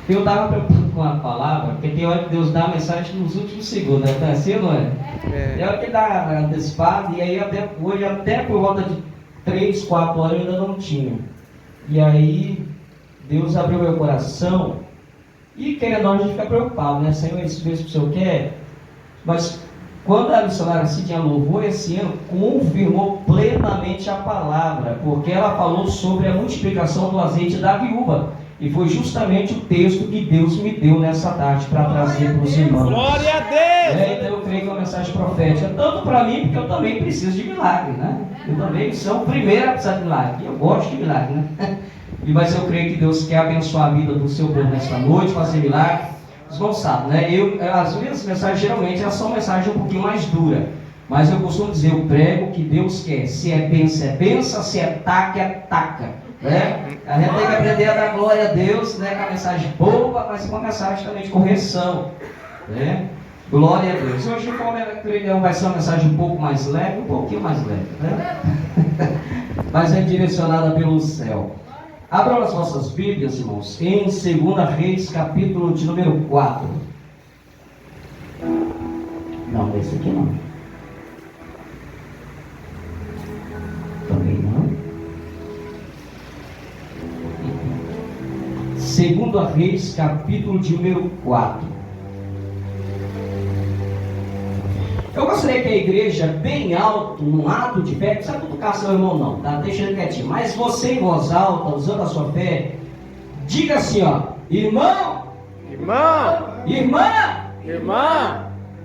Eu estava preocupado com a palavra, porque tem hora que Deus dá a mensagem nos últimos segundos, né? Tá assim, não é? Tem hora que ele dá antecipado, e aí hoje, até por volta de 3, 4 horas eu ainda não tinha. E aí, Deus abriu meu coração, e querendo ou não, a gente fica preocupado, né? Senhor, isso mesmo que o Senhor quer, mas quando a missionária Cidinha louvou esse ano, confirmou plenamente a palavra, porque ela falou sobre a multiplicação do azeite da viúva. E foi justamente o texto que Deus me deu nessa tarde para trazer para os irmãos. Glória a Deus! Então eu creio que é uma mensagem profética, tanto para mim, porque eu também preciso de milagre, né? Eu também sou o primeiro a precisar de milagre. Eu gosto de milagre, né? Mas eu creio que Deus quer abençoar a vida do seu povo nesta noite, fazer milagre. Os irmãos sabem, né? As minhas mensagens geralmente elas são mensagens um pouquinho mais duras. Mas eu costumo dizer, eu prego o que Deus quer. Se é benção, se é taca. Né? A gente tem que aprender a dar glória a Deus, né? Com a mensagem boa, mas com a mensagem também de correção, né? Glória a Deus. Hoje vai ser uma mensagem um pouco mais leve, um pouquinho mais leve, né? Mas é direcionada pelo céu. Abram as vossas Bíblias, irmãos, em 2 Reis, capítulo de número 4. Não, esse aqui não. Também não. 2 Reis, capítulo de número 4. Eu gostaria que a igreja, bem alto, num ato de fé, não precisa cutucar seu irmão não, tá? Deixa ele quietinho. Mas você em voz alta, usando a sua fé, diga assim, ó: irmão, irmã,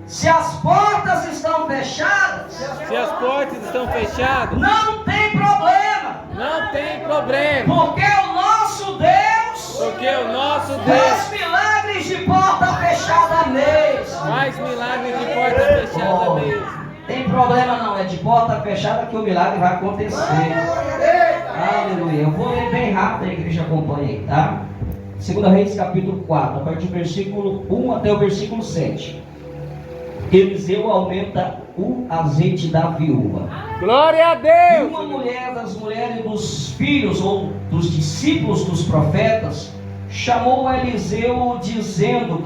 se as portas estão fechadas, não tem problema, porque o nosso Deus faz milagres de porta fechada mesmo. Tem problema não, é de porta fechada que o milagre vai acontecer. Aleluia. Eu vou ler bem rápido, a igreja acompanha aí, tá? 2 Reis capítulo 4, a partir do versículo 1 até o versículo 7. Eliseu aumenta o azeite da viúva. Glória a E Deus! uma mulher das mulheres dos filhos ou dos discípulos dos profetas clamou a Eliseu dizendo: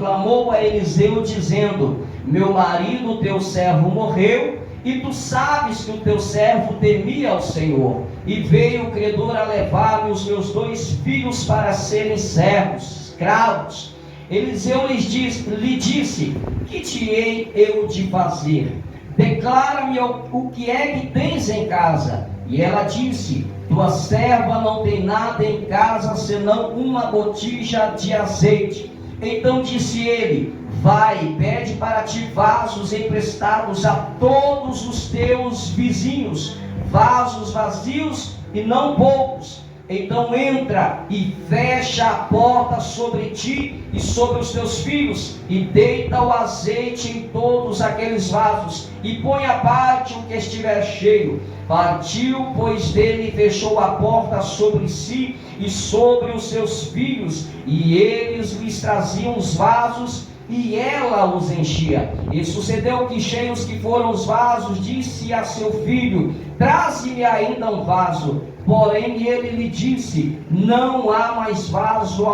meu marido, teu servo, morreu, e tu sabes que o teu servo temia ao Senhor, e veio o credor a levar-me os meus 2 filhos para serem servos, escravos. Eliseu lhe disse: que te hei eu de fazer? Declara-me o que é que tens em casa. E ela disse: tua serva não tem nada em casa senão uma botija de azeite. Então disse ele: vai, pede para ti vasos emprestados a todos os teus vizinhos, vasos vazios e não poucos. Então entra e fecha a porta sobre ti e sobre os teus filhos, e deita o azeite em todos aqueles vasos, e põe à parte o que estiver cheio. Partiu, pois, dele e fechou a porta sobre si e sobre os seus filhos, e eles lhes traziam os vasos, e ela os enchia. E sucedeu que, cheios que foram os vasos, disse a seu filho: traze-me ainda um vaso. Porém ele lhe disse: não há mais vaso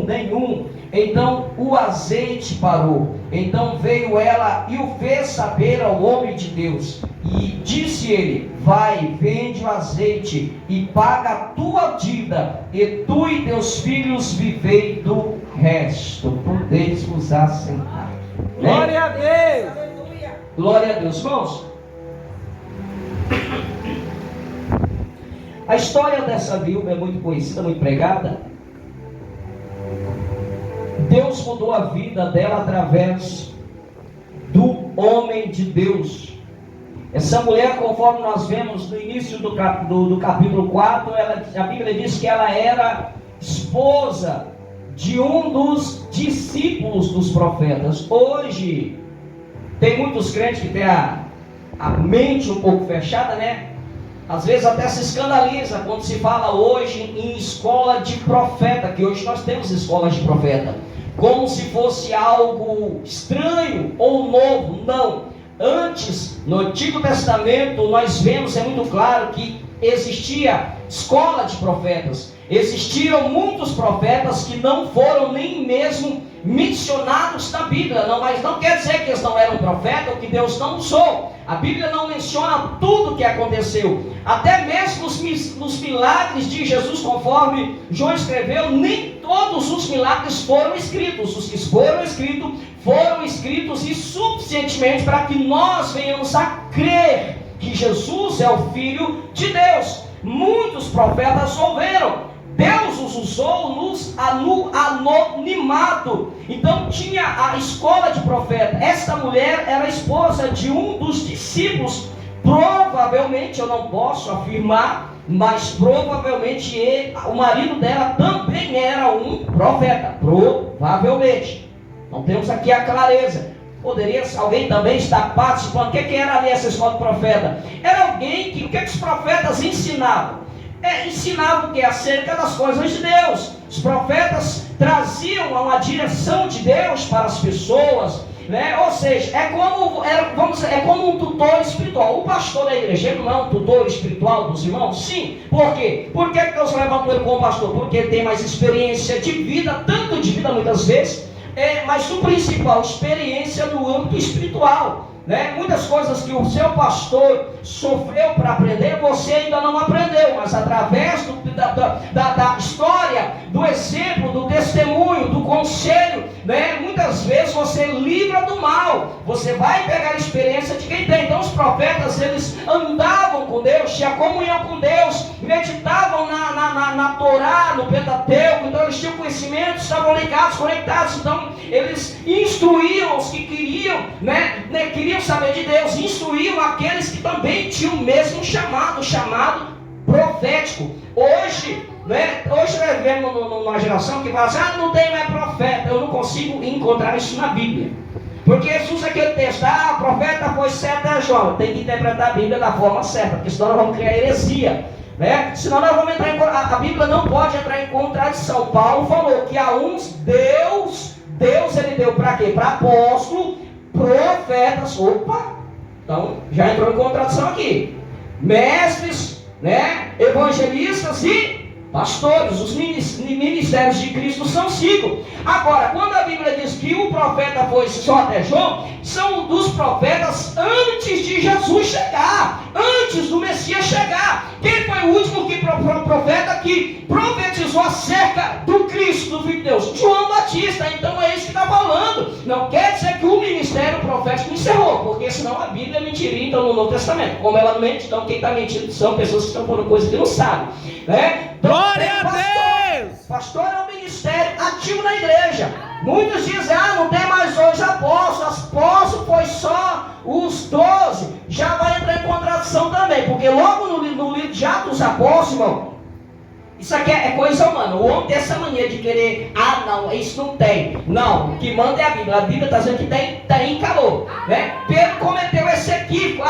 nenhum. Então o azeite parou. Então veio ela e o fez saber ao homem de Deus. E disse ele: vai, vende o azeite e paga a tua dívida, e tu e teus filhos vivei do resto. Podeis vos assentar. Glória a Deus! Glória a Deus, irmãos. A história dessa viúva é muito conhecida, muito pregada. Deus mudou a vida dela através do homem de Deus. Essa mulher, conforme nós vemos no início do capítulo 4, a Bíblia diz que ela era esposa de um dos discípulos dos profetas. Hoje, tem muitos crentes que têm a mente um pouco fechada, né? Às vezes até se escandaliza quando se fala hoje em escola de profeta, que hoje nós temos escolas de profeta, como se fosse algo estranho ou novo. Não. Antes, no Antigo Testamento, nós vemos, é muito claro, que existia escola de profetas. Existiram muitos profetas que não foram nem mesmo mencionados na Bíblia, mas não quer dizer que eles não eram profetas ou que Deus não usou. A Bíblia não menciona tudo o que aconteceu, até mesmo nos milagres de Jesus, conforme João escreveu, nem todos os milagres foram escritos. Os que foram escritos e suficientemente para que nós venhamos a crer que Jesus é o Filho de Deus. Muitos profetas souberam. Deus os usou no anonimato. Então tinha a escola de profeta. Esta mulher era esposa de um dos discípulos. Provavelmente, eu não posso afirmar, mas provavelmente o marido dela também era um profeta. Provavelmente. Não temos aqui a clareza. Poderia alguém também estar participando. O que era ali essa escola de profeta? Era alguém que, o que os profetas ensinavam? Ensinavam o que? Acerca das coisas de Deus. Os profetas traziam uma direção de Deus para as pessoas, né? Ou seja, é como um tutor espiritual. O pastor da igreja não é um tutor espiritual dos irmãos? Sim. Por quê? Por que Deus levantou ele como pastor? Porque ele tem mais experiência de vida, tanto de vida muitas vezes, mas o principal, experiência no âmbito espiritual. Muitas coisas que o seu pastor sofreu para aprender, você ainda não aprendeu, mas através da história, do exemplo, do testemunho, do conselho, muitas vezes você livra do mal, você vai pegar a experiência de quem tem. Então os profetas, eles andavam com Deus, tinham comunhão com Deus, meditavam na Torá, no Pentateuco, então eles tinham conhecimento, estavam ligados, conectados, então eles instruíam os que queriam saber de Deus, instruíam aqueles que também tinham o mesmo chamado profético. Hoje nós vivemos numa geração que fala assim, não tem mais profeta. Eu não consigo encontrar isso na Bíblia, porque Jesus aquele texto, profeta foi certo, João. Tem que interpretar a Bíblia da forma certa, porque senão nós vamos criar heresia, senão nós vamos entrar a Bíblia não pode entrar em contradição. Paulo falou que a uns Deus ele deu para quê? Para apóstolo, profetas, então já entrou em contradição aqui, mestres, evangelistas e pastores. Os ministérios de Cristo são 5. Agora, quando a Bíblia diz que o profeta foi só até João, são dos profetas antes de Jesus chegar, antes do Messias chegar. Quem foi o último profeta que profetizou acerca do Cristo, do Filho de Deus? João Batista. Então é isso que está falando. Não quer dizer que o ministério profético encerrou, porque senão a Bíblia mentiria então no Novo Testamento. Como ela mente, então quem está mentindo são pessoas que estão falando coisas que não sabem, Glória a Deus! Pastor é um ministério ativo na igreja. Muitos dizem, não tem mais hoje apóstolo foi só os 12. Já vai entrar em contradição também, porque logo no livro de Atos dos Apóstolos, irmão, isso aqui é coisa humana. O homem tem essa mania de querer, não, isso não tem. Não, o que manda é a Bíblia. A Bíblia está dizendo que tem e acabou. Pedro cometeu esse equívoco.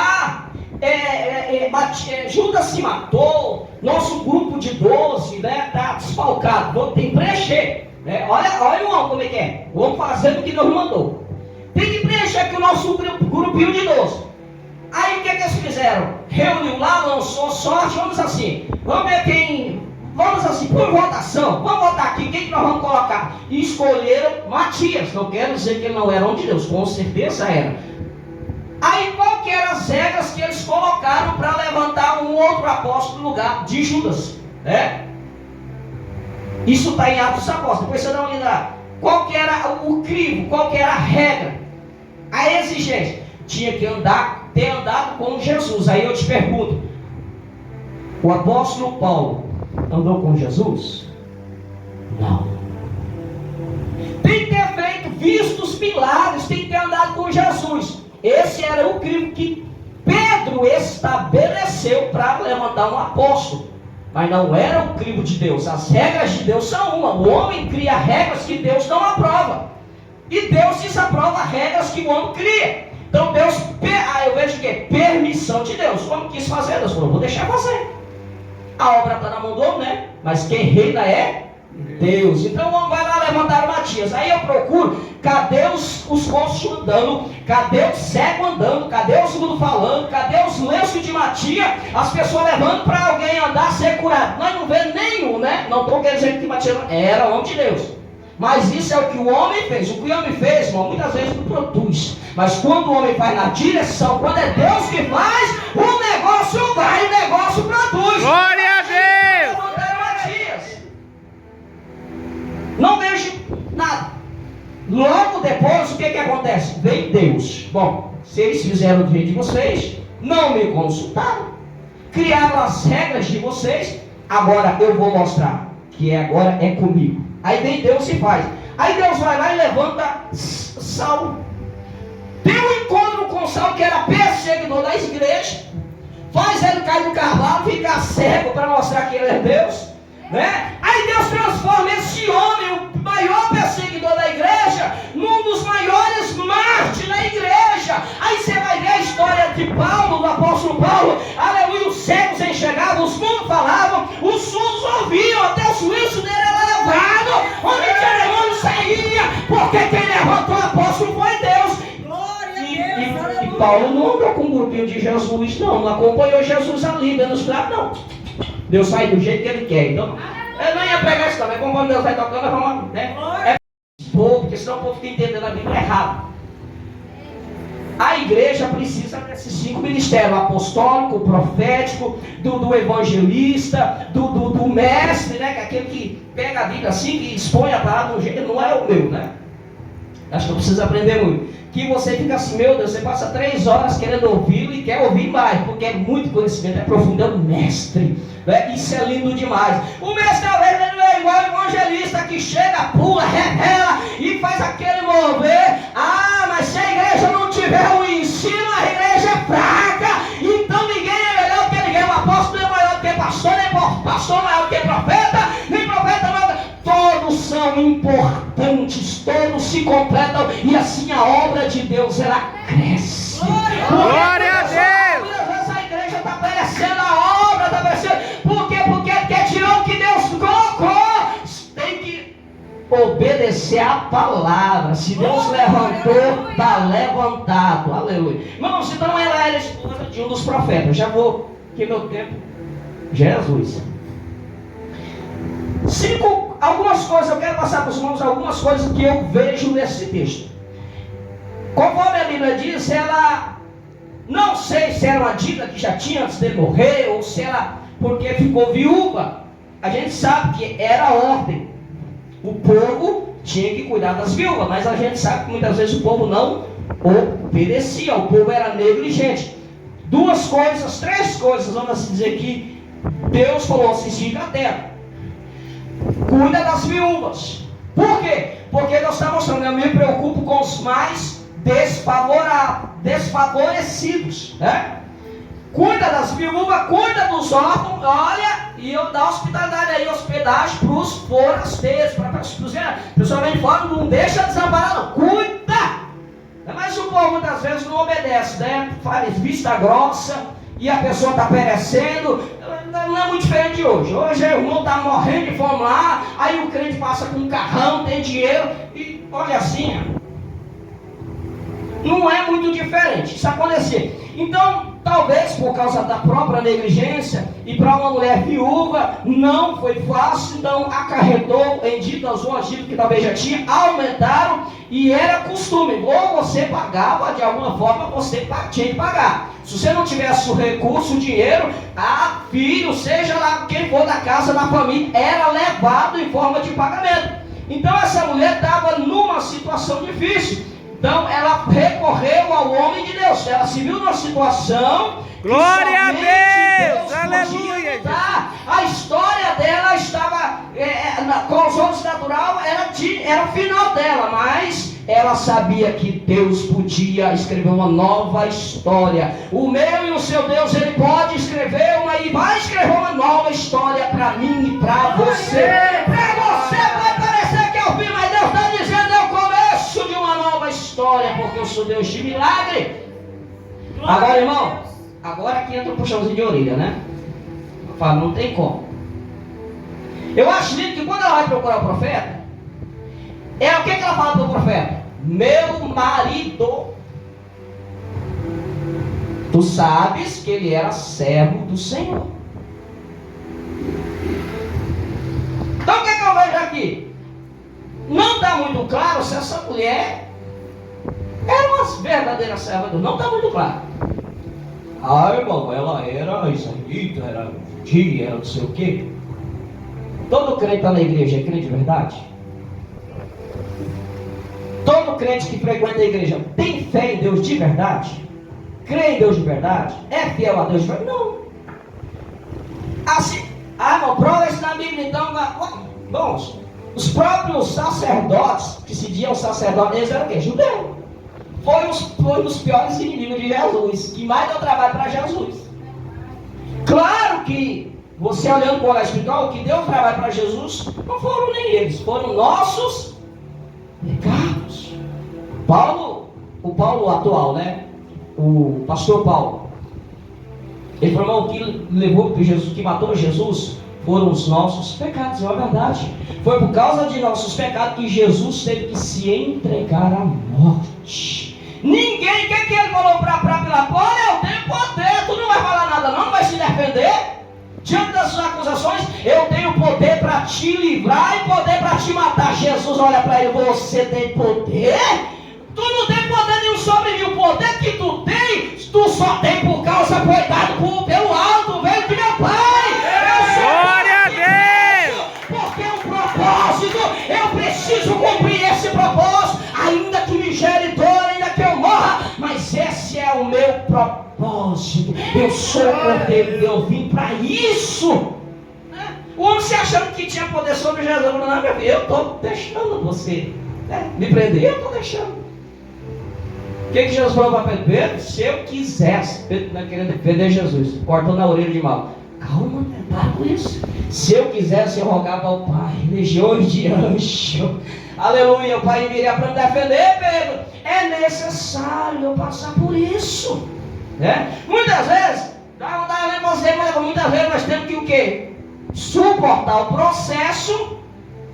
Judas se matou, nosso grupo de 12 está desfalcado, tem que preencher. Olha o homem como é que é. O homem fazendo o que Deus mandou. Tem que preencher aqui o nosso grupinho de 12. Aí o que eles fizeram? Reuniu lá, lançou sorte, vamos ver quem. Vamos por votação, vamos votar aqui, quem que nós vamos colocar? E escolheram Matias. Não quero dizer que ele não era homem de Deus, com certeza era. Aí qual que eram as regras que eles colocaram para levantar um outro apóstolo no lugar de Judas? Isso está em Atos dos Apóstolos. Depois você dá uma olhada. Qual que era o crivo? Qual que era a regra? A exigência. Tinha que ter andado com Jesus. Aí eu te pergunto, o apóstolo Paulo andou com Jesus? Não. Tem que ter visto os milagres, tem que ter andado com Jesus. Esse era o crivo que Pedro estabeleceu para levantar um apóstolo. Mas não era o crivo de Deus. As regras de Deus são uma. O homem cria regras que Deus não aprova. E Deus desaprova regras que o homem cria. Então Deus, eu vejo o quê? Permissão de Deus. O homem quis fazer, Deus falou, vou deixar fazer. A obra está na mão do homem, Mas quem reina é Deus. Então o homem vai lá levantar o Matias. Aí eu procuro, Cadê os coxos andando? Cadê o cego andando? Cadê os mudos falando? Cadê os lenços de matia? As pessoas levando para alguém andar, ser curado. Nós não vemos nenhum, né? Não estou querendo dizer que matia era homem de Deus. Mas isso é o que o homem fez. O que o homem fez, irmão, muitas vezes não produz. Mas quando o homem vai na direção, quando é Deus que faz, o negócio vai, o negócio produz. Glória a Deus! Não vejo nada. Logo depois, o que acontece? Vem Deus. Bom, se eles fizeram do jeito de vocês, não me consultaram, criaram as regras de vocês, agora eu vou mostrar que agora é comigo. Aí vem Deus e faz. Aí Deus vai lá e levanta Saulo. Tem um encontro com Saulo, que era perseguidor da igreja, faz ele cair do cavalo, ficar cego para mostrar que ele é Deus, né? Aí Deus transforma esse homem, o maior perseguidor da igreja, num dos maiores mártires da igreja. Aí você vai ver a história de Paulo, do apóstolo Paulo. Aleluia, os cegos enxergavam, os mudos falavam, os surdos ouviam, até o juízo dele era levado, onde tinha demônio saía, porque quem levantou o apóstolo foi Deus. E Paulo não andou com o grupinho de Jesus, não acompanhou Jesus ali, dando os pratos, não. Deus sai do jeito que Ele quer. Então, eu não ia pegar isso também. Conforme Deus vai tocando, nós vamos, né? É povo, porque senão o povo fica entendendo a Bíblia errado. A igreja precisa desses 5 ministérios: o apostólico, o profético, do evangelista, do mestre, né? Que é aquele que pega a Bíblia assim, que expõe a palavra do jeito, não é o meu, né? Acho que eu preciso aprender muito. Que você fica assim, meu Deus, você passa 3 horas querendo ouvi-lo e quer ouvir mais, porque é muito conhecimento, é profundo, é o mestre, né? Isso é lindo demais. O mestre talvez não é igual ao evangelista que chega, pula, revela e faz aquele mover. Ah, mas se a igreja não tiver o ensino, a igreja é fraca. Então ninguém é melhor do que ninguém. O apóstolo é maior do que pastor, nem pastor maior do que profeta, nem profeta maior. Todos são importantes, todos se completam, e assim a obra de Deus, ela cresce. Glória a Deus! Essa igreja está perecendo, a obra está perecendo. Por quê? Porque quer tirar o que Deus colocou. Tem que obedecer a palavra. Se Deus levantou, está levantado. Aleluia. Irmãos, então ela era esposa de um dos profetas. Já vou, que meu tempo, Jesus. Algumas coisas, eu quero passar para os irmãos algumas coisas que eu vejo nesse texto. Conforme a Bíblia diz, ela, não sei se era uma dívida que já tinha antes de morrer, ou se ela, porque ficou viúva. A gente sabe que era ordem. O povo tinha que cuidar das viúvas, mas a gente sabe que muitas vezes o povo não obedecia, o povo era negligente. 3 coisas, vamos assim dizer, que Deus falou assim: fica atento. Cuida das viúvas. Por quê? Porque Deus está mostrando, eu me preocupo com os mais desfavorecidos, né? Cuida das viúvas, cuida dos órfãos, olha, e eu dou hospitalidade aí, hospedagem para os forasteiros, para os pessoalmente fora, não deixa desamparar, não, cuida. Mas o povo muitas vezes não obedece, né? Faz vista grossa, e a pessoa está perecendo. Não é muito diferente de hoje. Hoje o irmão está morrendo de fome lá, aí o crente passa com um carrão, tem dinheiro, e olha assim, não é muito diferente isso acontecer. Então, talvez por causa da própria negligência, e para uma mulher viúva não foi fácil, então acarretou em dívidas ou dívidas que talvez já tinha, aumentaram, e era costume, ou você pagava, de alguma forma você tinha que pagar. Se você não tivesse o recurso, o dinheiro, filho, seja lá quem for da casa, da família, era levado em forma de pagamento. Então essa mulher estava numa situação difícil. Então ela recorreu ao homem de Deus. Ela se viu numa situação. Glória a Deus! Aleluia! A história dela estava com os olhos natural, era o final dela, mas ela sabia que Deus podia escrever uma nova história. O meu e o seu Deus, Ele pode escrever e vai escrever uma nova história para mim e para você. Para você vai parecer que é o fim, mas Deus está dizendo é o começo de uma nova história, porque eu sou Deus de milagre. Agora, irmão, agora aqui entra um puxãozinho de orelha, né? Eu falo, não tem como. Eu acho lindo que quando ela vai procurar o profeta, o que ela fala para o profeta? meu marido. Tu sabes que ele era servo do Senhor. Então o que eu vejo aqui? Não está muito claro se essa mulher era uma verdadeira serva de Deus. Não está muito claro. Ah, irmão, ela era israelita, era judia, era não sei o quê. Todo crente está na igreja é crente de verdade? Todo crente que frequenta a igreja tem fé em Deus de verdade? Crê em Deus de verdade? É fiel a Deus de verdade? Não. Assim, irmão, prova isso na Bíblia então. Bom, os próprios sacerdotes, que se diziam sacerdotes, eles eram o quê? Judeus. Foi um dos piores inimigos de Jesus, que mais deu trabalho para Jesus. Claro que, você olhando para o espiritual, o que deu trabalho para Jesus, não foram nem eles, foram nossos pecados. O Paulo atual, né? O pastor Paulo, ele falou que levou Jesus, que matou Jesus, foram os nossos pecados, é a verdade. Foi por causa de nossos pecados que Jesus teve que se entregar à morte. Ninguém, o que ele falou para Pilatos? Olha, eu tenho poder, tu não vai falar nada não vai se defender? Diante das suas acusações, eu tenho poder para te livrar e poder para te matar. Jesus olha para ele, você tem poder? Tu não tem poder nenhum sobre mim. O poder que tu tem, tu só tem por causa, foi dado pelo alto, veio do meu Pai. Glória a Deus! Porque é um propósito, eu preciso cumprir esse propósito, ainda que me gere dor, ainda que eu morra, mas esse é o meu propósito. Eu sou o Cordeiro de Deus, vim para isso. O homem se achando que tinha poder sobre Jesus, não, meu filho, eu estou deixando você me prender, eu estou deixando. O que Jesus falou para Pedro? Pedro, se eu quisesse, Pedro não querendo defender Jesus, cortou na orelha de mal. Calma, para com isso. Se eu quisesse, eu rogava ao Pai, legiões de anjos. Aleluia, o Pai viria para me defender, Pedro. É necessário eu passar por isso. Né? Muitas vezes, muitas vezes nós temos que o quê? Suportar o processo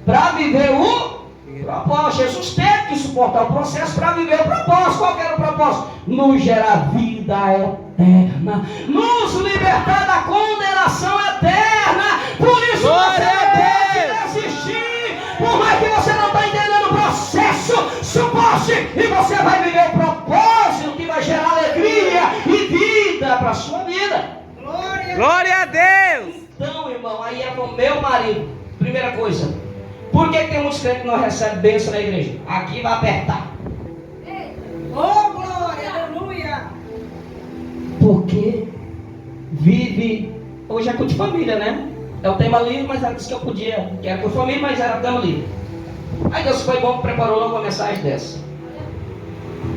para viver o propósito. Jesus teve que suportar o processo para viver o propósito. Qual que era o propósito? Nos gerar vida eterna, nos libertar da condenação eterna. Por isso Glória você não pode desistir. Por mais que você não está entendendo o processo, suporte e você vai viver o propósito que vai gerar alegria e vida para a sua vida. Glória a Deus! Então, irmão, aí é o meu marido. Primeira coisa, por que tem muitos crentes que não recebem bênção na igreja? Aqui vai apertar. Oh, glória, aleluia! Porque vive. Hoje é culto de família, né? É o tema livre, mas ela disse que eu podia, que era por família, mas era tema livre. Aí Deus foi bom que preparou logo uma mensagem dessa.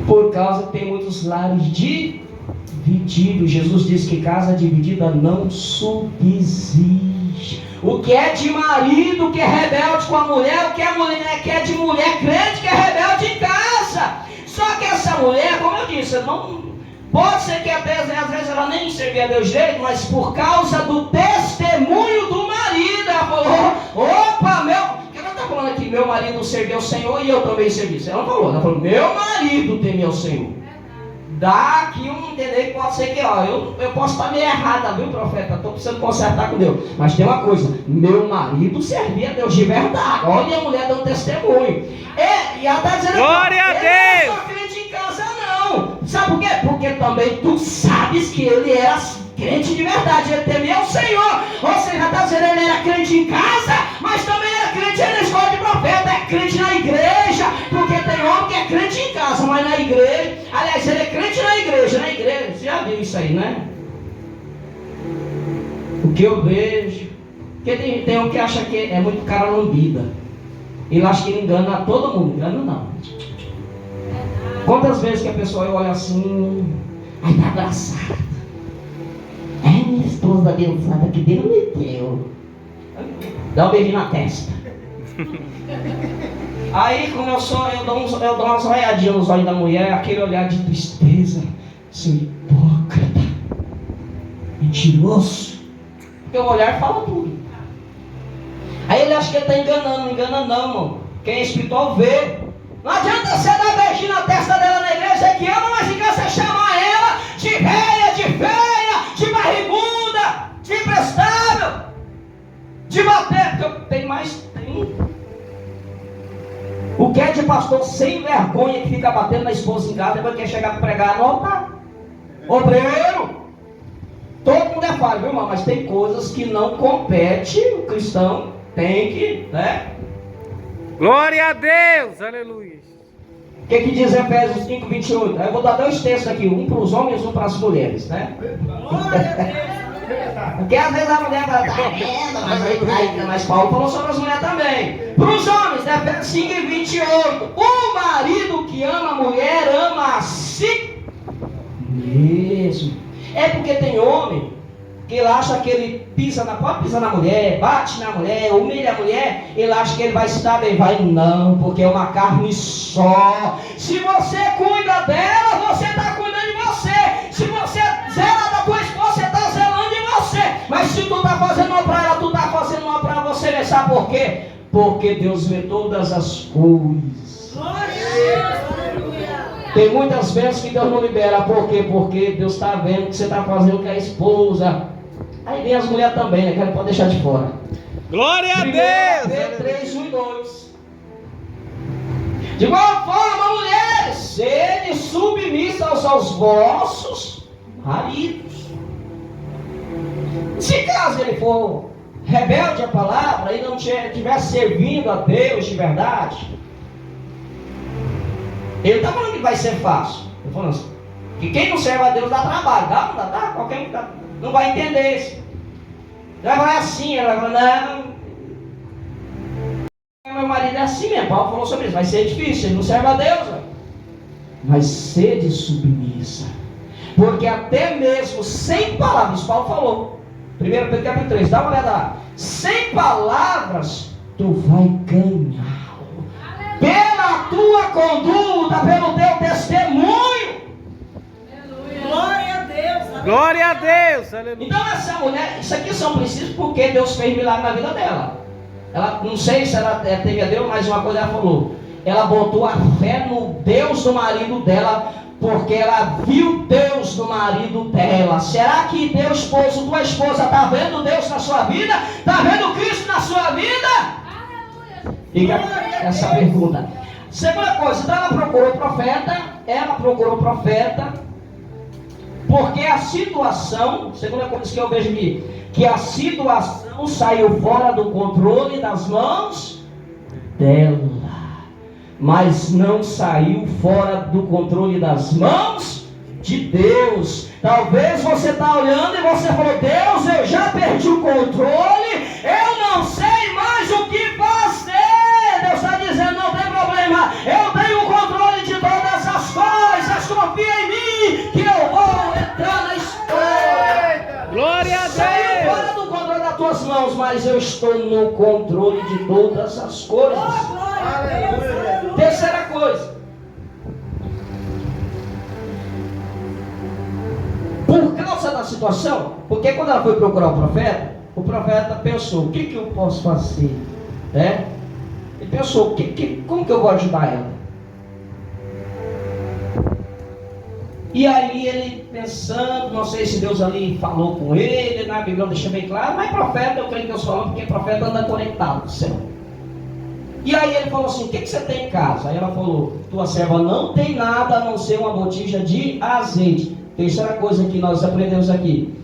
Por causa que tem muitos lares divididos. Jesus disse que casa dividida não subsiste. O que é de marido que é rebelde com a mulher, o que é mulher que é de mulher crente que é rebelde em casa. Só que essa mulher, como eu disse, não pode ser que até às vezes ela nem servia a Deus direito, mas por causa do testemunho do marido, ela falou: opa, ela não está falando aqui, meu marido serviu ao Senhor e eu também servi. Ela falou, meu marido temeu ao Senhor. Dá aqui um entender que pode ser que, eu posso estar meio errada, viu, profeta? Estou precisando consertar com Deus. Mas tem uma coisa, meu marido servia a Deus de verdade. Olha a mulher dando testemunho. E ela está dizendo, glória a Deus! Não é só crente em casa, não. Sabe por quê? Porque também tu sabes que ele era crente de verdade, ele temia o Senhor. Ou seja, ela está dizendo, ele era crente em casa, mas também era crente na escola de profeta, é crente na igreja, porque tem homem que é crente em casa, mas na igreja, aliás, ele é crente na igreja, você já viu isso aí, né? O que eu vejo, porque tem um que acha que é muito cara lambida, ele acha que ele engana a todo mundo, engana não. Quantas vezes que a pessoa olha assim, ai, tá abraçada, ai, minha esposa abençoada que Deus me deu, dá um beijinho na testa. Aí, como eu dou umas olhadinhas nos olhos da mulher, aquele olhar de tristeza, seu hipócrita, mentiroso, porque o olhar fala tudo. Aí ele acha que ele está enganando, não engana não, irmão. Quem é espiritual vê. Não adianta você dar beijinho na testa dela na igreja que ama, mas ficar você chamar ela de velha, de feia, de barriguda, de imprestável, de bater, porque tem mais, tem. O que é de pastor sem vergonha que fica batendo na esposa em casa, depois quer chegar para pregar no altar? Obreiro! Todo mundo é falho, viu, irmão? Mas tem coisas que não compete, o cristão tem que, né? Glória a Deus, aleluia. O que diz Efésios 5, 28? Eu vou dar dois textos aqui, um para os homens e um para as mulheres, né? Porque às vezes a mulher fala, tá vendo? Mas Paulo falou sobre as mulheres também. Para os homens, né? Efésios 5, 28. O marido que ama a mulher, ama a si mesmo. É porque tem homem que ele acha que ele pode pisar na mulher, bate na mulher, humilha a mulher, ele acha que ele vai se dar bem. Vai não, porque é uma carne só. Se você cuida dela, você está cuidando de você. Se você zela da tua esposa, você está zelando de você. Mas se tu está fazendo uma para ela, tu está fazendo uma para você, né? Sabe por quê? Porque Deus vê todas as coisas. Tem muitas vezes que Deus não libera. Por quê? Porque Deus está vendo que você está fazendo com a esposa. Aí vem as mulheres também, né? Que não pode deixar de fora. Glória a Deus! 3, 1 e 2. De igual forma, mulheres, sede submissas aos vossos maridos. Se caso ele for rebelde à palavra e não estiver servindo a Deus de verdade, ele está falando que vai ser fácil. Ele está falando assim, que quem não serve a Deus dá trabalho. Dá, qualquer um não vai entender isso. Ela vai assim, ela vai falar, não, meu marido é assim mesmo. Paulo falou sobre isso, vai ser difícil, ele não serve a Deus. Mas sede submissa, porque até mesmo sem palavras, Paulo falou, 1 Pedro capítulo 3, dá uma olhada lá, sem palavras tu vai ganhar, pela tua conduta, pelo teu testemunho. Glória a Deus. Glória a Deus, aleluia. Então essa mulher, isso aqui são princípios porque Deus fez milagre na vida dela. Ela, não sei se ela teve a Deus, mas uma coisa ela falou, ela botou a fé no Deus do marido dela, porque ela viu Deus no marido dela. Será que teu esposo, tua esposa, está vendo Deus na sua vida? Está vendo Cristo na sua vida? Fica essa pergunta. Segunda coisa, então ela procurou o profeta, porque a situação, segunda coisa que eu vejo aqui, que a situação saiu fora do controle das mãos dela, mas não saiu fora do controle das mãos de Deus. Talvez você está olhando e você falou, Deus, eu já perdi o controle, eu não sei mais o que fazer. Deus está dizendo, não tem problema, eu tenho o controle de todas as coisas, confia em mim, que eu vou entrar na história. Glória a Deus. Saiu fora do controle das tuas mãos, mas eu estou no controle de todas as coisas. Terceira coisa, por causa da situação, porque quando ela foi procurar o profeta pensou, o que eu posso fazer? Ele pensou, como que eu vou ajudar ela? E aí ele pensando, não sei se Deus ali falou com ele, na Bíblia deixa bem claro, mas profeta, eu creio que Deus falou, porque profeta anda conectado com o céu. E aí ele falou assim, o que você tem em casa? Aí ela falou, tua serva não tem nada a não ser uma botija de azeite. Terceira coisa que nós aprendemos aqui,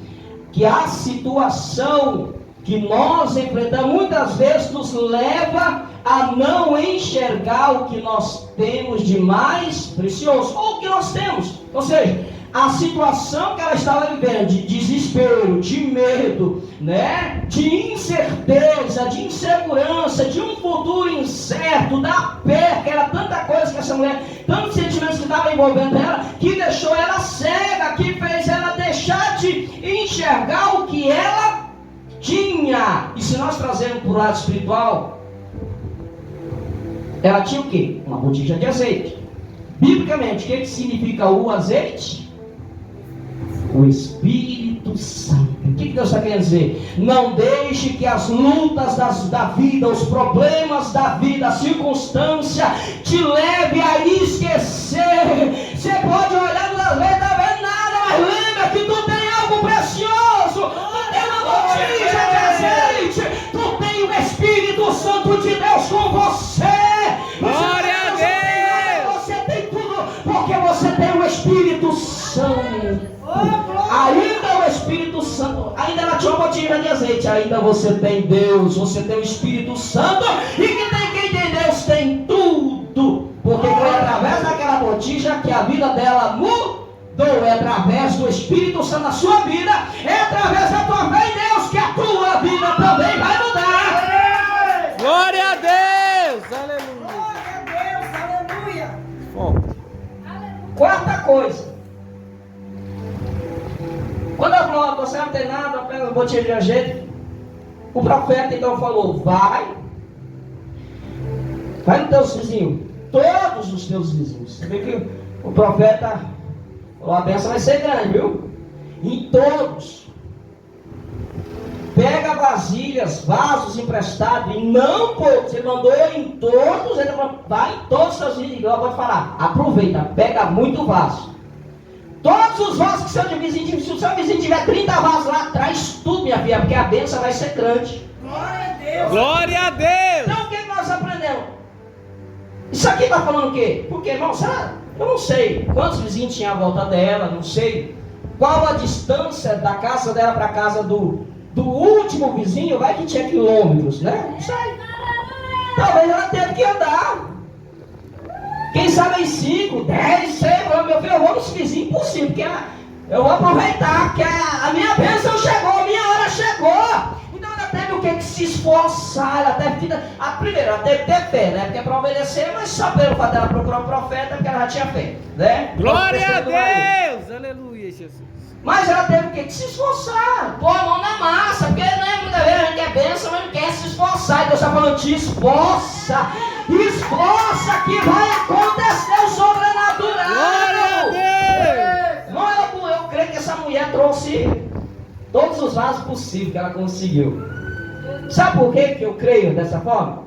que a situação que nós enfrentamos muitas vezes nos leva a não enxergar o que nós temos de mais precioso, ou o que nós temos. Ou seja, a situação que ela estava vivendo de desespero, de medo, né? De incerteza, de insegurança, de um futuro incerto, da perca, era tanta coisa que essa mulher, tantos sentimentos que estavam envolvendo ela, que deixou ela cega, que fez ela deixar de enxergar o que ela tinha. E se nós trazermos para o lado espiritual, ela tinha o quê? Uma botija de azeite. Biblicamente, o que significa o azeite? O Espírito Espírito Santo. O que Deus está querendo dizer? Não deixe que as lutas da vida, os problemas da vida, a circunstância te leve a esquecer. Você pode olhar nas vezes, não está vendo nada, mas lembra que tu tem algo precioso. Tu tem uma botija de azeite. Tu tem o Espírito Santo de Deus com você. Glória a Deus! Você tem tudo, porque você tem o Espírito Santo. Ainda o Espírito Santo, ainda ela tinha uma botija de azeite, ainda você tem Deus, você tem o Espírito Santo, e quem tem Deus tem tudo, porque foi através daquela botija que a vida dela mudou, é através do Espírito Santo na sua vida, é através da tua fé em Deus que a tua vida também vai mudar. Glória a Deus! Aleluia! Glória a Deus, aleluia. Foco. Quarta coisa, quando ela falou, você não tem nada, pega uma botija de azeite, o profeta então falou, vai nos teus vizinhos, todos os teus vizinhos. Você vê que o profeta falou, a bênção vai ser grande, viu? Em todos. Pega vasilhas, vasos emprestados, e não poucos. Ele mandou em todos, ele falou, vai em todos os seus vizinhos. Eu vou te falar, aproveita, pega muito vaso. Todos os vasos que seu vizinho, se o seu vizinho tiver 30 vasos lá, traz tudo, minha filha, porque a bênção vai ser grande. Glória a Deus. Glória a Deus! Então o que nós aprendemos? Isso aqui está falando o quê? Porque, irmão, sabe? Eu não sei quantos vizinhos tinha à volta dela, não sei qual a distância da casa dela para a casa do último vizinho, vai que tinha quilômetros, né? Não sei. Talvez ela teve que andar. Quem sabe em 5, 10, sei, meu filho, eu vou nos vizinhos possível, porque eu vou aproveitar, porque a minha bênção chegou, a minha hora chegou. Então ela teve o que se esforçar, ela teve que, primeiro, ela teve que ter fé, né? Porque para obedecer, mas só pelo fato dela procurar o profeta, porque ela já tinha fé, né? Glória a Deus! Aleluia, Jesus! Mas ela teve o que se esforçar, pôr a mão na massa, porque né, muitas vezes a gente quer bênção, mas não quer se esforçar. E Deus está falando, te esforça que vai acontecer o sobrenatural. Glória a Deus! Não, eu creio que essa mulher trouxe todos os vasos possíveis que ela conseguiu. Sabe por que eu creio dessa forma?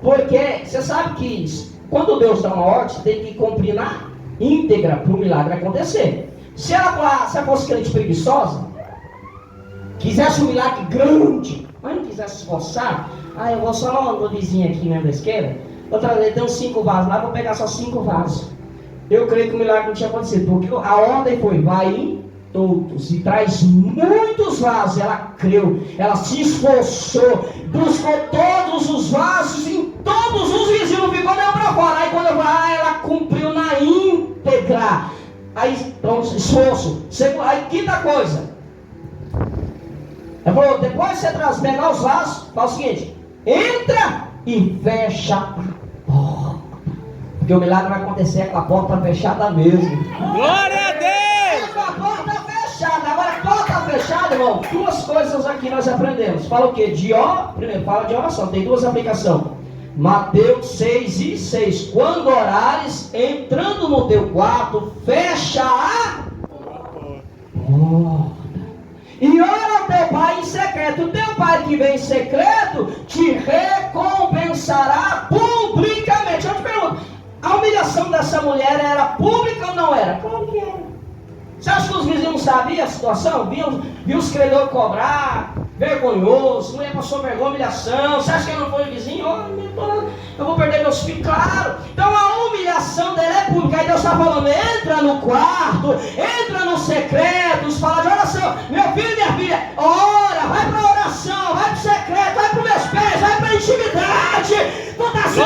Porque você sabe que quando Deus dá uma ordem, você tem que cumprir na íntegra para o milagre acontecer. Se ela fosse crente preguiçosa, quisesse um milagre grande, mas não quisesse esforçar, eu vou só no vizinho aqui mesmo da esquerda, vou trazer, tem uns 5 vasos lá, vou pegar só 5 vasos. Eu creio que o milagre não tinha acontecido, porque a ordem foi, vai em todos e traz muitos vasos. Ela creu, ela se esforçou, buscou todos os vasos, em todos os vizinhos, não ficou nem para fora. Aí quando eu falo, ela cumpriu na íntegra. Aí, então, esforço. Aí, quinta coisa. Ela falou, depois você pegar os vasos, fala o seguinte, entra e fecha a porta. Porque o milagre vai acontecer com a porta fechada mesmo. Glória a Deus! Com a porta fechada. Agora, porta fechada, irmão, 2 coisas aqui nós aprendemos. Fala o quê? Primeiro, fala de oração, tem 2 aplicações. Mateus 6:6. Quando orares, entrando no teu quarto, fecha a porta. E ora ao teu pai em secreto. O teu pai que vem em secreto te recompensará publicamente. Eu te pergunto, a humilhação dessa mulher era pública ou não era? Claro que era. Você acha que os vizinhos não sabiam a situação? Viu os credores cobrar, vergonhoso, mulher passou vergonha, humilhação. Você acha que ele não foi vizinho? Eu vou perder meus filhos, claro. Então a humilhação dela é pública. Aí Deus está falando, entra no quarto, entra no secreto, fala de oração. Meu filho e minha filha, ora, vai para a oração, vai para o secreto, vai para os meus pés, vai para a intimidade. Tu está sendo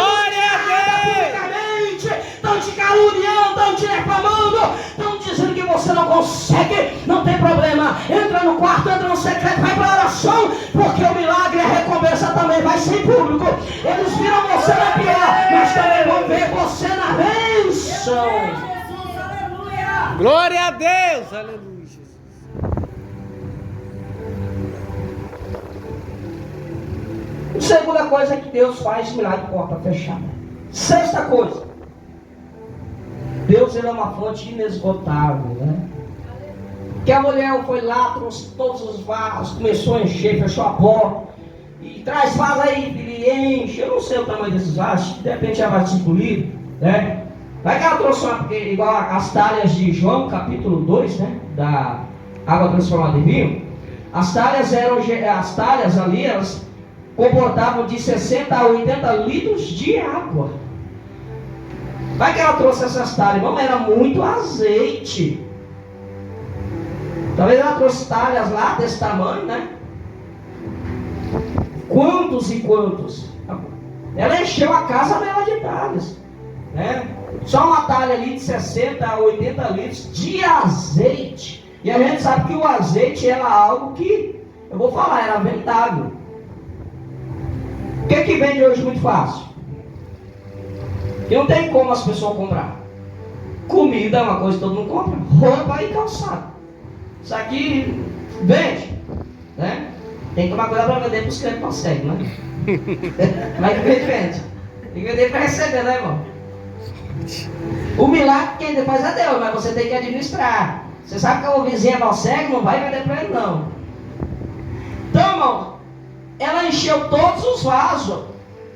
publicamente, estão te caluniando, estão te reclamando, estão dizendo que você não consegue, não tem problema. Entra no quarto, entra no secreto, vai para a oração, porque o milagre e a recompensa também vai ser em público. Eles viram você na pior, mas também vão ver você na bênção. Jesus, aleluia. Glória a Deus! Aleluia, Jesus! A segunda coisa é que Deus faz milagre de porta fechada. Sexta coisa, Deus ele é uma fonte inesgotável, né? Que a mulher foi lá, trouxe todos os vasos, começou a encher, fechou a porta. E traz vaso aí, filho, e enche. Eu não sei o tamanho desses vasos, de repente já vai 5 litros, né? Vai que ela trouxe uma, porque igual as talhas de João, capítulo 2, né? Da água transformada em vinho. As talhas ali, elas comportavam de 60 a 80 litros de água. Vai que ela trouxe essas talhas, irmão, era muito azeite. Talvez ela trouxe talhas lá desse tamanho, né? Quantos e quantos? Ela encheu a casa dela de talhas, né? Só uma talha ali de 60 a 80 litros de azeite. E a gente sabe que o azeite era algo que, eu vou falar, era vendável. O que vende hoje muito fácil? Que não tem como as pessoas comprar. Comida é uma coisa que todo mundo compra. Roupa e calçado. Isso aqui vende, né? Tem que tomar cuidado para vender para os crentes que conseguem, né? Mas que vende. Tem que vender para receber, né, irmão? O milagre quem faz é Deus, mas você tem que administrar. Você sabe que o vizinho é mal cego, não vai vender para ele, não. Então, irmão, ela encheu todos os vasos.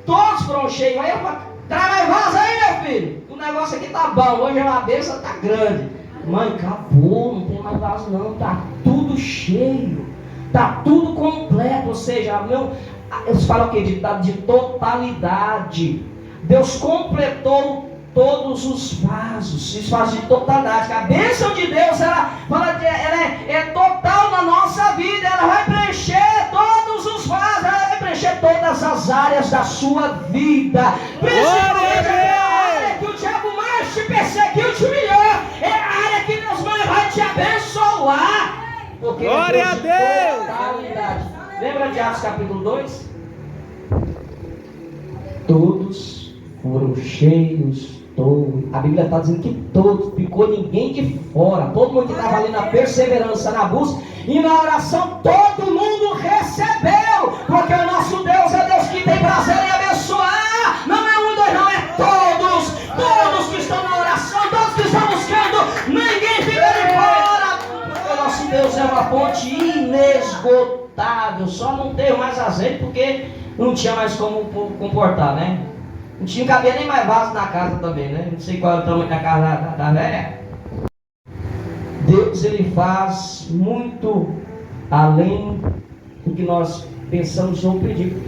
Todos foram cheios. Aí eu falei, traz mais vaso aí, meu filho. O negócio aqui tá bom, hoje a bênção tá grande. Mãe, acabou, não tem mais vaso não, tá tudo cheio. Está tudo completo, ou seja, eles falam o quê? De totalidade. Deus completou todos os vasos, isso faz de totalidade. A bênção de Deus, ela é total na nossa vida, ela vai preencher todos os vasos, ela vai preencher todas as áreas da sua vida. Principalmente a área que o diabo mais te perseguiu, te humilhou, é a área que Deus vai te abençoar. Porque glória a Deus! Lembra de Atos capítulo 2? Todos foram cheios, todos. A Bíblia está dizendo que todos, ficou ninguém de fora. Todo mundo que estava ali na perseverança, na busca e na oração, todo mundo recebeu. Porque o nosso Deus é Deus que tem prazer em abençoar. Não é um, dois, não, é todos. Todos que estão na oração, todos que estão buscando, ninguém fica de fora. Nosso Deus é uma fonte inesgotável. Só não teve mais azeite porque não tinha mais como comportar, né? Não tinha cabia nem mais vaso na casa também, né? Não sei qual é o tamanho da casa da velha. Deus, ele faz muito além do que nós pensamos ou pedimos.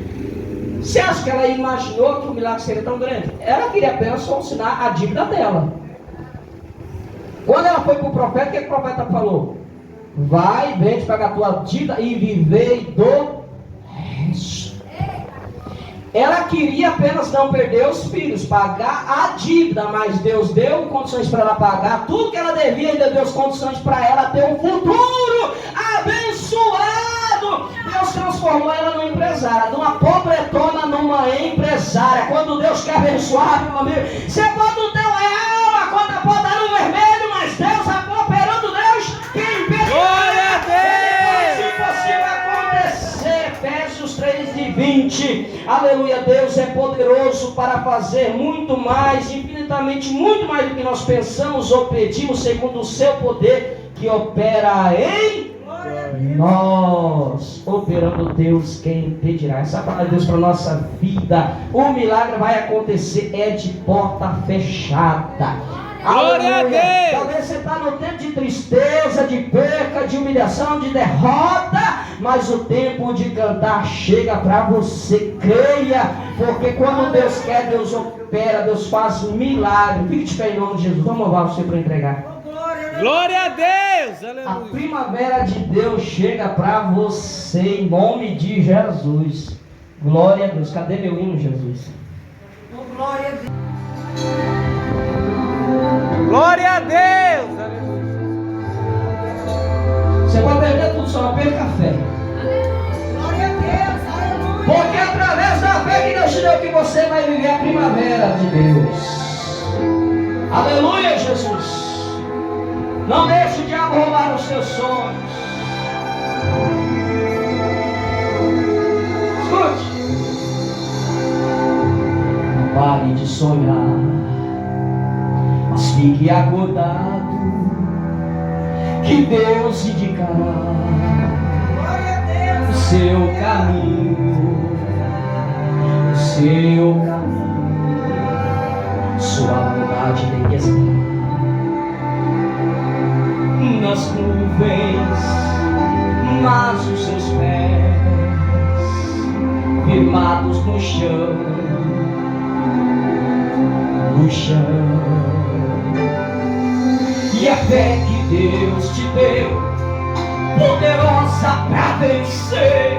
Você acha que ela imaginou que o milagre seria tão grande? Ela queria apenas solucionar a dívida dela. Quando ela foi para o profeta, o que o profeta falou? Vai, vende, paga a tua dívida e vivei do resto. Ela queria apenas não perder os filhos, pagar a dívida, mas Deus deu condições para ela pagar tudo que ela devia e deu condições para ela ter um futuro abençoado. Deus transformou ela numa empresária, de uma pobretona numa empresária. Quando Deus quer abençoar, meu amigo, você pode não ter um real, a conta pode dar no vermelho, mas Deus está operando, Deus quem impede. Glória a Deus! Se possível acontecer, Efésios 3:20, aleluia, Deus é poderoso para fazer muito mais, infinitamente muito mais do que nós pensamos ou pedimos, segundo o seu poder que opera em nós. Operando Deus, quem impedirá? Essa palavra de Deus para a nossa vida, o milagre vai acontecer, é de porta fechada. Glória a Deus! Talvez você está no tempo de tristeza, de perca, de humilhação, de derrota, mas o tempo de cantar chega para você. Creia, porque quando Deus quer, Deus opera, Deus faz milagre. Fique de pé em nome de Jesus. Vamos louvar você para entregar. Glória a Deus! A Aleluia! primavera de Deus chega para você em nome de Jesus. Glória a Deus. Cadê meu hino, Jesus? Glória a Deus. Glória a Deus! Aleluia! Você pode perder tudo, só não perca a fé. Glória a Deus. Aleluia. Porque é através da fé que Deus te deu que você vai viver a primavera de Deus. Aleluia, Jesus. Não deixe o diabo roubar os seus sonhos. Escute. Não pare de sonhar, mas fique acordado. que Deus indicará Glória a Deus. o seu caminho, o seu caminho, sua bondade tem que estar nas nuvens, mas os seus pés firmados no chão, no chão. E a fé que Deus te deu, poderosa para vencer,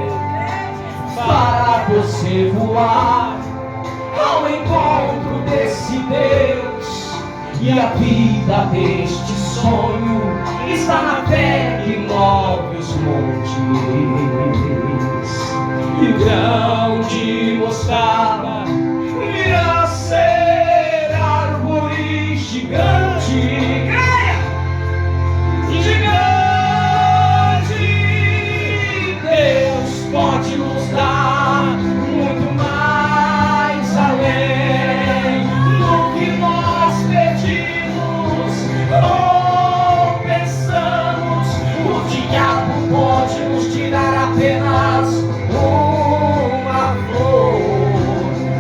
para você voar ao encontro desse Deus. E a vida deste sonho está na fé que move os montes. E o grão de mostarda virá a ser árvore gigante. Gigante, Deus pode nos dar muito mais além do que nós pedimos ou pensamos. O diabo pode nos tirar apenas uma flor,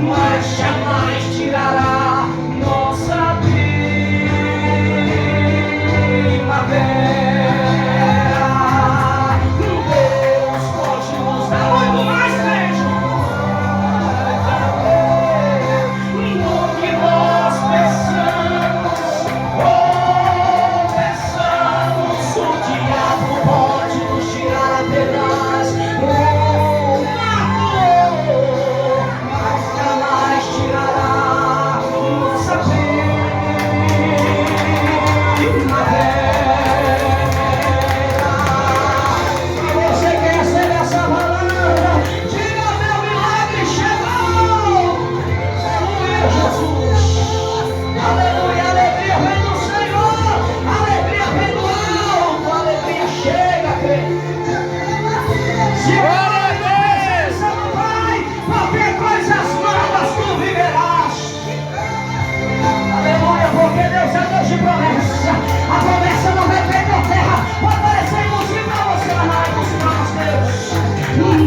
mas jamais tirará nossa primavera. Deus pode nos dar muito mais beijo do que nós pensamos ou pensamos. O diabo pode nos tirar apenas uma flor, mas jamais tirará nossa primavera. Você quer receber essa palavra? Diga: meu milagre chegou! Aleluia, Jesus! Aleluia, a alegria vem do Senhor! A alegria vem do alto! A alegria chega, crente! Se Glória a Deus! você não vai, porque coisas novas tu viverás! Aleluia, porque Deus é Deus de promessa. A promessa não vai cair por terra. Pode parecer impossível para você, mas não é impossível para Deus.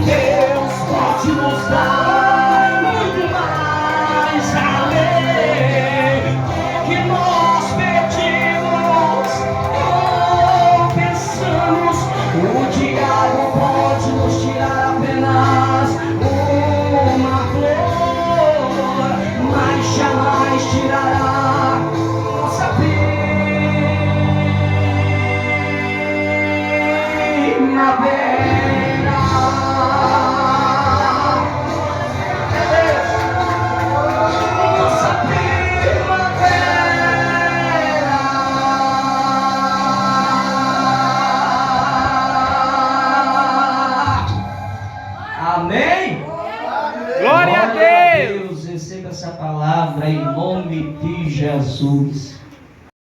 Deus pode nos dar muito mais além do que nós pedimos ou pensamos. O diabo pode nos tirar apenas uma flor, mas jamais tirará nossa primavera. Nossa primavera. Amém? Glória a Deus! Receba essa palavra em nome de Jesus.